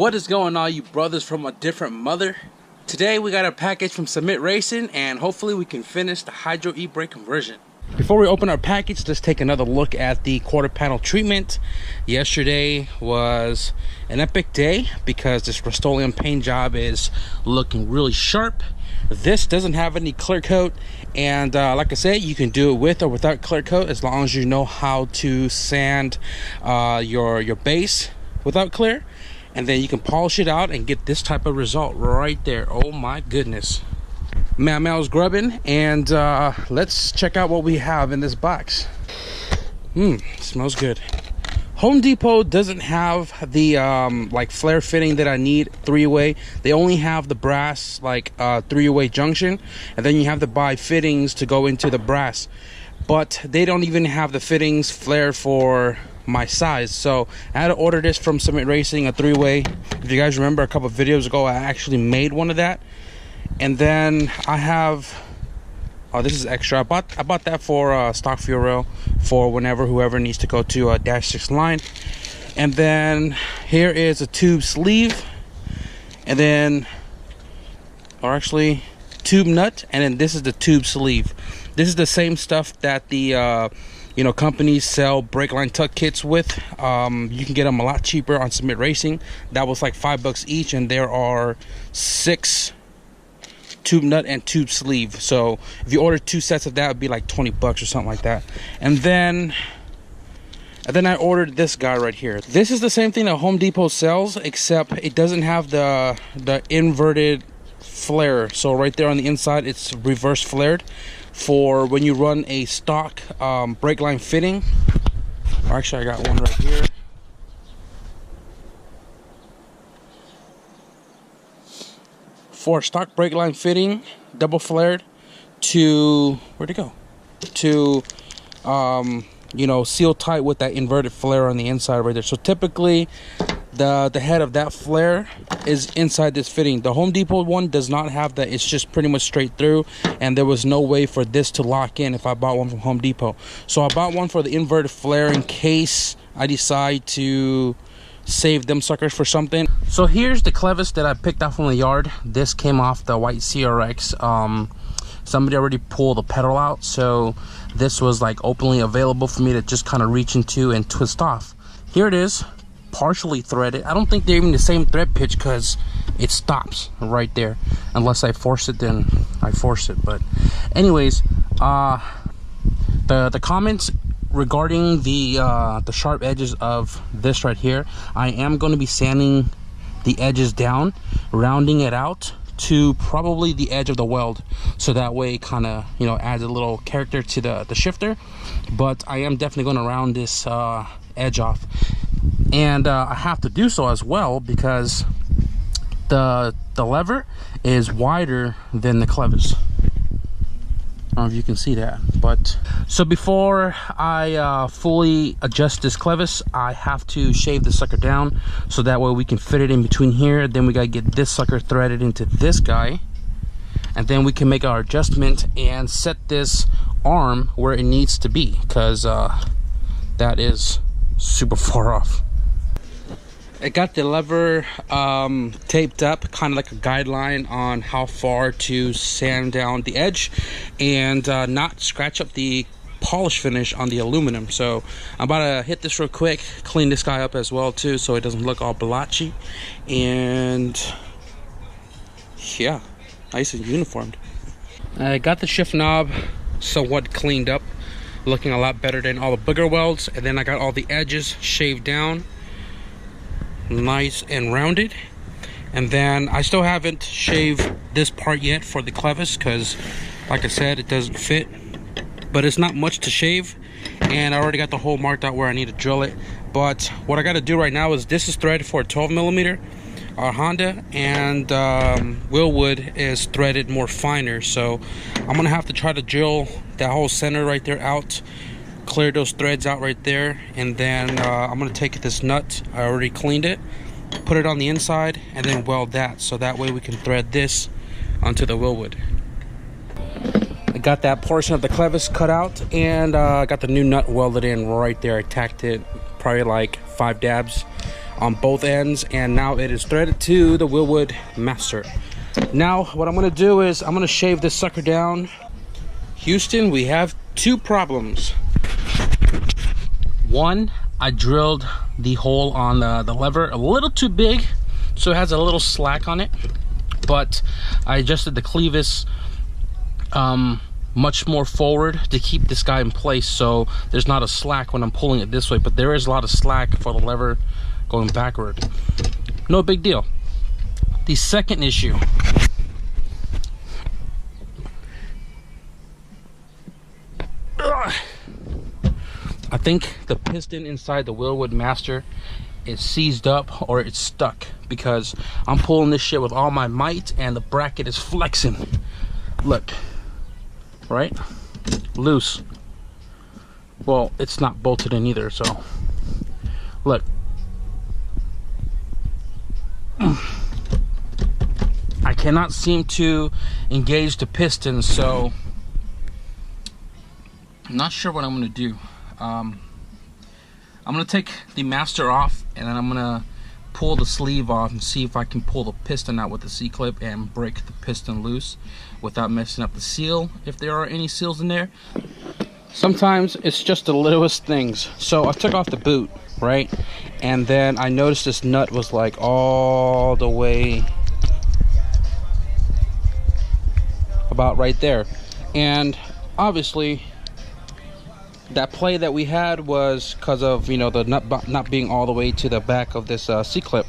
What is going on, you brothers from a different mother? Today we got a package from Submit Racing, and hopefully we can finish the hydro e-brake conversion. Before we open our package, let's take another look at the quarter panel treatment. Yesterday was an epic day because this Rust-Oleum paint job is looking really sharp. This doesn't have any clear coat, and like I said, you can do it with or without clear coat as long as you know how to sand your base without clear, and then you can polish it out and get this type of result right there. Oh my goodness, man, I was grubbing, and let's check out what we have in this box. Smells good. Home Depot doesn't have the like flare fitting that I need, three-way. They only have the brass like three-way junction, and then you have to buy fittings to go into the brass, but they don't even have the fittings flare for my size. So I had to order this from Submit Racing, a three-way. If you guys remember, a couple of videos ago I actually made one of that. And then I have, oh, this is extra. I bought that for stock fuel rail for whoever needs to go to a -6 line. And then here is a tube sleeve, and then, or actually tube nut, and then this is the tube sleeve. This is the same stuff that the companies sell brake line tuck kits with. You can get them a lot cheaper on Submit Racing. That was like $5 each, and there are 6 tube nut and tube sleeve. So if you order 2 sets of that, it would be like $20 or something like that. And then I ordered this guy right here. This is the same thing that Home Depot sells, except it doesn't have the inverted flare. So right there on the inside, it's reverse flared for when you run a stock brake line fitting. Or actually, I got one right here. For stock brake line fitting, double flared, to where'd it go? To seal tight with that inverted flare on the inside right there. So typically the head of that flare is inside this fitting. The Home Depot one does not have that. It's just pretty much straight through, and there was no way for this to lock in if I bought one from Home Depot. So I bought one for the inverted flare in case I decide to save them suckers for something. So here's the clevis that I picked up from the yard. This came off the white CRX. Somebody already pulled the pedal out, so this was like openly available for me to just kind of reach into and twist off. Here it is, partially threaded. I don't think they're even the same thread pitch because it stops right there. Unless I force it, then I force it. But anyways, the comments regarding the sharp edges of this right here, I am going to be sanding the edges down, rounding it out to probably the edge of the weld, so that way it kind of adds a little character to the shifter. But I am definitely going to round this edge off, and I have to do so as well because the lever is wider than the clevis. I don't know if you can see that, but so before I fully adjust this clevis, I have to shave the sucker down so that way we can fit it in between here. Then we gotta get this sucker threaded into this guy, and then we can make our adjustment and set this arm where it needs to be, because that is super far off. I got the lever taped up, kind of like a guideline on how far to sand down the edge and not scratch up the polish finish on the aluminum. So I'm about to hit this real quick, clean this guy up as well too, so it doesn't look all blotchy. And yeah, nice and uniformed. I got the shift knob somewhat cleaned up, looking a lot better than all the booger welds. And then I got all the edges shaved down, nice and rounded. And then I still haven't shaved this part yet for the clevis because, like I said, it doesn't fit, but it's not much to shave, and I already got the hole marked out where I need to drill it. But what I got to do right now is, this is threaded for a 12mm Honda, and Willwood is threaded more finer, so I'm gonna have to try to drill that whole center right there out, clear those threads out right there, and then I'm gonna take this nut, I already cleaned it, put it on the inside, and then weld that, so that way we can thread this onto the Willwood. I got that portion of the clevis cut out, and got the new nut welded in right there. I tacked it probably like 5 dabs on both ends, and now it is threaded to the Wilwood master. Now what I'm gonna do is I'm gonna shave this sucker down. Houston, we have two problems. One, I drilled the hole on the lever a little too big, so it has a little slack on it, but I adjusted the clevis much more forward to keep this guy in place, so there's not a slack when I'm pulling it this way, but there is a lot of slack for the lever going backward. No big deal. The second issue, I think the piston inside the Wilwood master is seized up, or it's stuck, because I'm pulling this shit with all my might and the bracket is flexing. Look, right? Loose. Well, it's not bolted in either, so look. I cannot seem to engage the piston, so I'm not sure what I'm gonna do. I'm gonna take the master off, and then I'm gonna pull the sleeve off and see if I can pull the piston out with the C-clip and break the piston loose without messing up the seal, if there are any seals in there. Sometimes it's just the littlest things. So I took off the boot, right? And then I noticed this nut was like all the way about right there. And obviously that play that we had was because of, you know, the nut not being all the way to the back of this C-clip.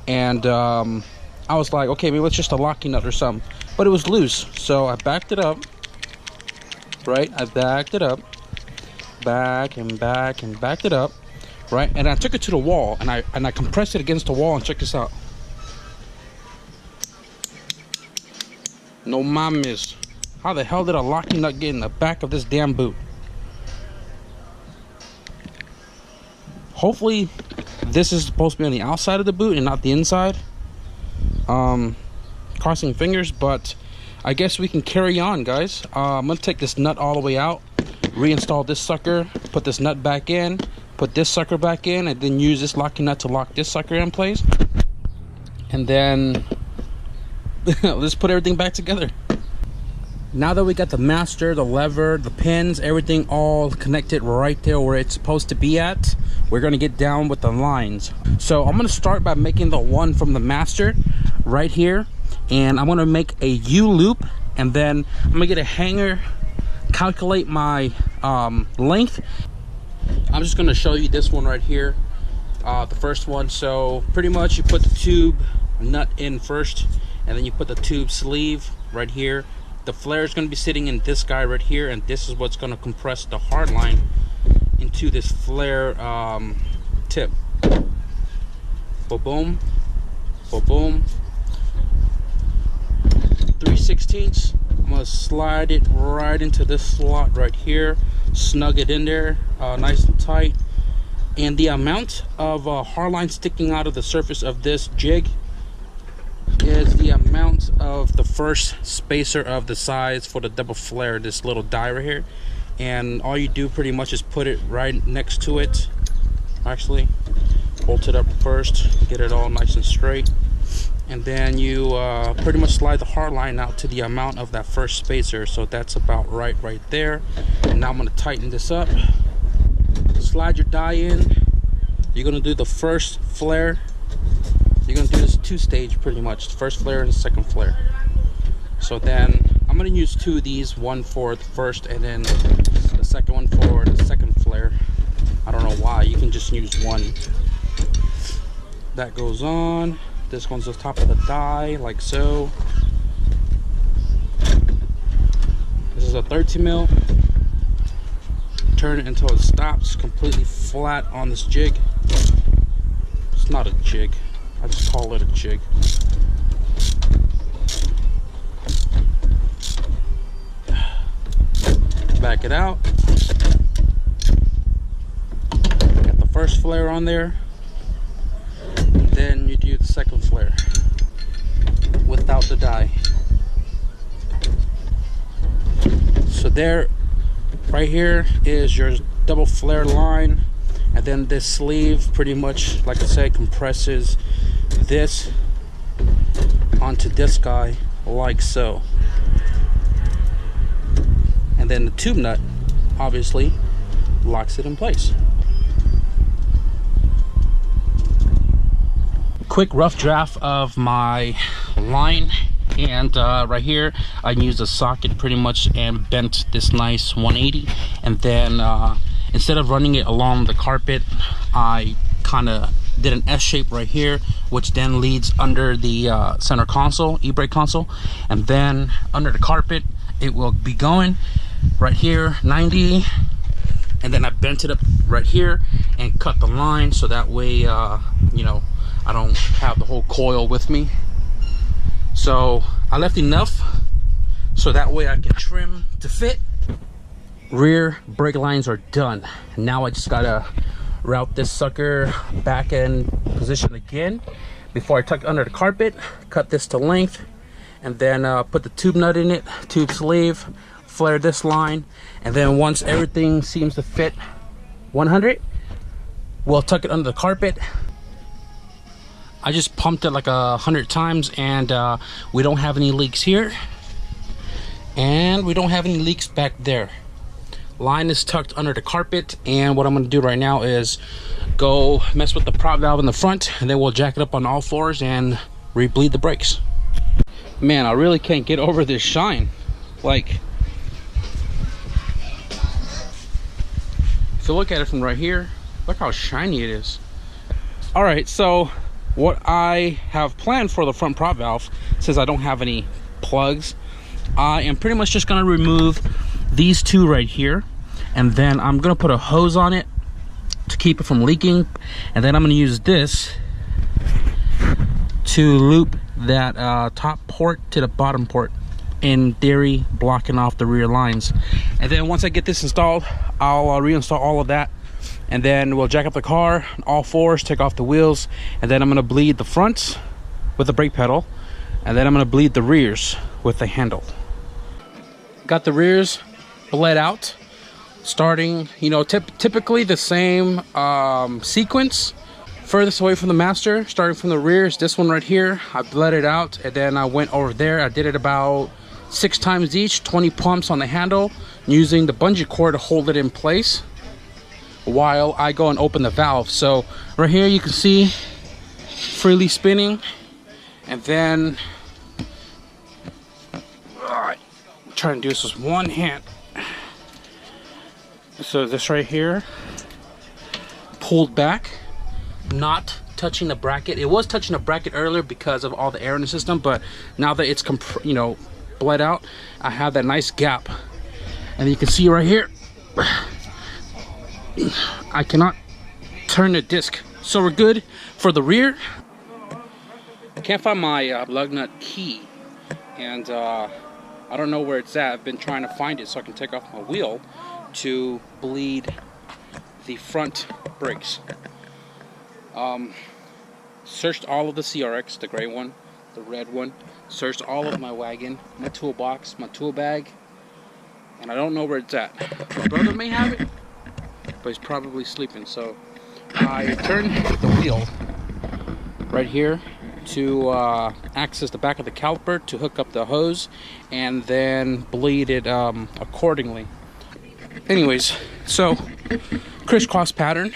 And I was like, okay, maybe it's just a locking nut or something. But it was loose, so I backed it up. Right, I backed it up, back and backed it up, right, and I took it to the wall, and I compressed it against the wall, and check this out. No mames, how the hell did a locking nut get in the back of this damn boot? Hopefully this is supposed to be on the outside of the boot and not the inside. Crossing fingers, but I guess we can carry on, guys. I'm gonna take this nut all the way out, reinstall this sucker, put this nut back in, put this sucker back in, and then use this locking nut to lock this sucker in place. And then let's put everything back together. Now that we got the master, the lever, the pins, everything all connected right there where it's supposed to be at, we're gonna get down with the lines. So I'm gonna start by making the one from the master right here, and I'm gonna make a U-loop, and then I'm gonna get a hanger, calculate my length. I'm just gonna show you this one right here, the first one. So pretty much you put the tube nut in first, and then you put the tube sleeve right here. The flare is going to be sitting in this guy right here, and this is what's going to compress the hard line into this flare tip. Boom, boom. 3/16. I'm going to slide it right into this slot right here, snug it in there nice and tight. And the amount of hard line sticking out of the surface of this jig is the amount of the first spacer of the size for the double flare, this little die right here. And all you do pretty much is put it right next to it. Actually, bolt it up first, get it all nice and straight, and then you pretty much slide the hard line out to the amount of that first spacer. So that's about right there. And now I'm going to tighten this up. Slide your die in. You're going to do the first flare. You're going to do this two-stage pretty much, the first flare and the second flare. So then I'm going to use two of these, one for the first and then the second one for the second flare. I don't know why, you can just use one. That goes on. This one's the top of the die, like so. This is a 13 mil. Turn it until it stops completely flat on this jig. It's not a jig, I just call it a jig. Back it out. Got the first flare on there. Then you do the second flare without the die. So there, right here is your double flare line. and then this sleeve pretty much, like I said, compresses this onto this guy like so. And then the tube nut obviously locks it in place. Quick rough draft of my line, and right here I used a socket pretty much and bent this nice 180, and then instead of running it along the carpet, I kind of did an S shape right here, which then leads under the center console, e-brake console, and then under the carpet it will be going right here 90, and then I bent it up right here and cut the line so that way you know, I don't have the whole coil with me. So I left enough so that way I can trim to fit. Rear brake lines are done. Now I just gotta route this sucker back in position again before I tuck it under the carpet, cut this to length, and then put the tube nut in it, tube sleeve, flare this line, and then once everything seems to fit 100, we'll tuck it under the carpet. I just pumped it like 100 times, and we don't have any leaks here, and we don't have any leaks back there. Line is tucked under the carpet, and what I'm going to do right now is go mess with the prop valve in the front, and then we'll jack it up on all fours and re-bleed the brakes. Man, I really can't get over this shine. Like, if you look at it from right here, look how shiny it is. All right, so what I have planned for the front prop valve, since I don't have any plugs, I am pretty much just going to remove these two right here, and then I'm going to put a hose on it to keep it from leaking, and then I'm going to use this to loop that top port to the bottom port, in theory blocking off the rear lines. And then once I get this installed, I'll reinstall all of that, and then we'll jack up the car on all fours, take off the wheels, and then I'm going to bleed the fronts with the brake pedal, and then I'm going to bleed the rears with the handle. Got the rears bled out, starting, you know, typically the same sequence. Furthest away from the master, starting from the rears, this one right here, I bled it out, and then I went over there. I did it about 6 times each, 20 pumps on the handle, using the bungee cord to hold it in place while I go and open the valve. So right here you can see freely spinning, and then I'm trying to do this with one hand. So this right here pulled back, not touching the bracket. It was touching the bracket earlier because of all the air in the system, but now that it's you know, bled out, I have that nice gap, and you can see right here I cannot turn the disc. So we're good for the rear. I can't find my lug nut key, and I don't know where it's at. I've been trying to find it so I can take off my wheel to bleed the front brakes. Searched all of the CRX, the gray one, the red one, searched all of my wagon, my toolbox, my tool bag, and I don't know where it's at. My brother may have it, but he's probably sleeping. So I turned the wheel right here to access the back of the caliper to hook up the hose, and then bleed it accordingly. Anyways, so crisscross pattern,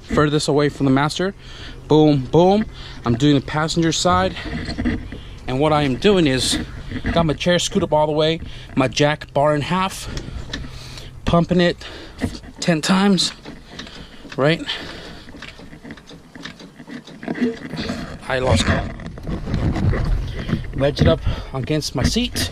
furthest away from the master, boom boom. I'm doing the passenger side, and what I am doing is got my chair screwed up all the way, my jack bar in half, pumping it 10 times, right? I lost it. Wedge it up against my seat,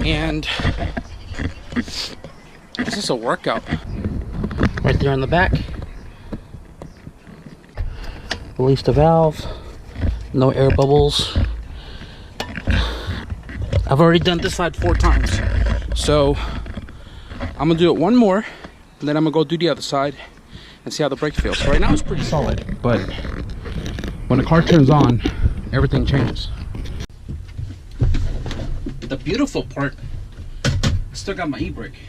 and this is a workout. Right there on the back. Release the valve. No air bubbles. I've already done this side 4 times. So I'm gonna do it one more, and then I'm gonna go do the other side and see how the brake feels. So right now it's pretty solid, but when the car turns on, everything changes. The beautiful part, I still got my e-brake.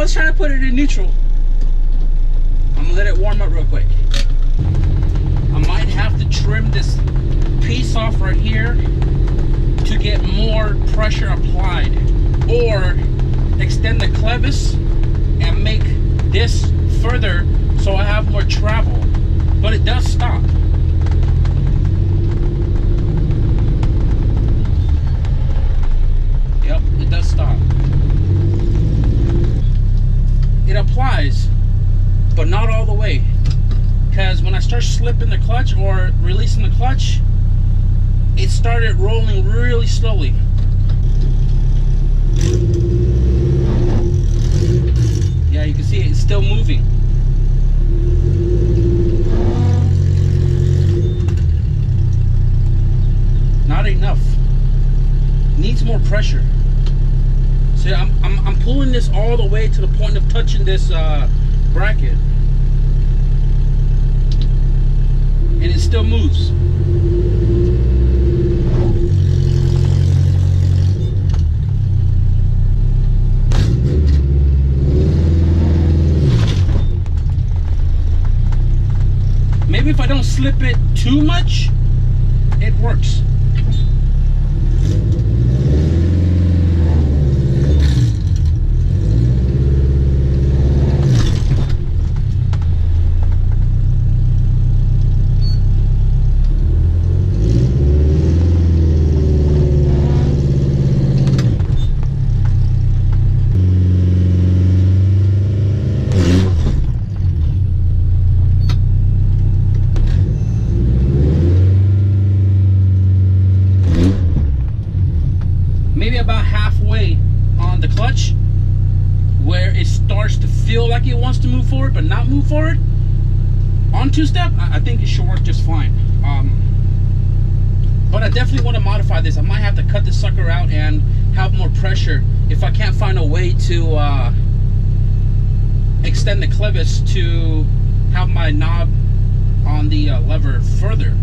was trying to put it in neutral. I'm gonna let it warm up real quick. I might have to trim this piece off right here to get more pressure applied, or extend the clevis and make this further so I have more travel. But it does stop. Yep, it does stop. It applies, but not all the way. Because when I start slipping the clutch or releasing the clutch, it started rolling really slowly. Yeah, you can see it's still moving. Not enough. Needs more pressure. See, I'm pulling this all the way to the point of touching this bracket, and it still moves. Maybe if I don't slip it too much, it works. Maybe about halfway on the clutch, where it starts to feel like it wants to move forward but not move forward. On two-step, I think it should work just fine. But I definitely want to modify this. I might have to cut this sucker out and have more pressure if I can't find a way to extend the clevis to have my knob on the lever further.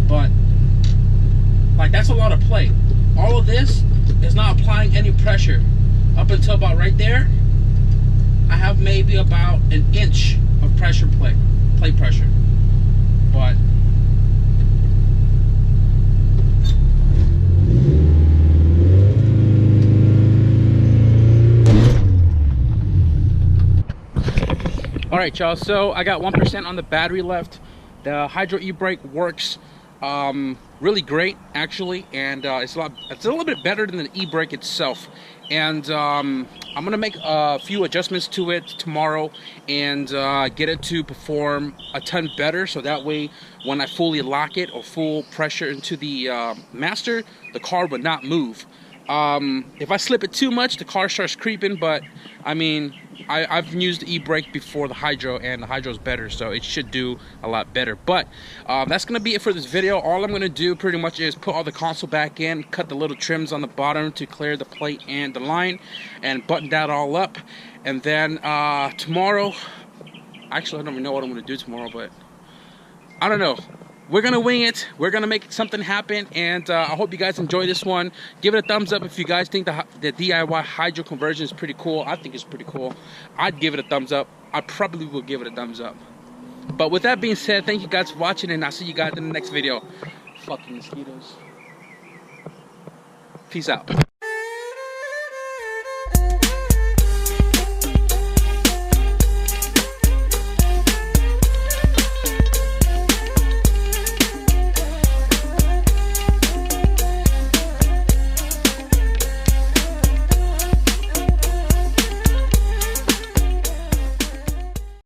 But like, that's a lot of play. All of this is not applying any pressure. Up until about right there, I have maybe about an inch of pressure plate pressure. But all right, y'all, so I got 1% on the battery left. The Hydro e-brake works really great, actually, and it's a little bit better than the e-brake itself. And I'm gonna make a few adjustments to it tomorrow and get it to perform a ton better, so that way when I fully lock it or full pressure into the master, the car would not move. If I slip it too much, the car starts creeping, but I mean, I've used the e-brake before the Hydro, and the Hydro is better, so it should do a lot better. But that's gonna be it for this video. All I'm gonna do pretty much is put all the console back in, cut the little trims on the bottom to clear the plate and the line, and button that all up. And then tomorrow, actually I don't even know what I'm gonna do tomorrow, but I don't know. We're gonna wing it. We're gonna make something happen, and I hope you guys enjoy this one. Give it a thumbs up if you guys think the DIY Hydro conversion is pretty cool. I think it's pretty cool. I'd give it a thumbs up. I probably will give it a thumbs up. But with that being said, thank you guys for watching, and I'll see you guys in the next video. Fucking mosquitoes. Peace out.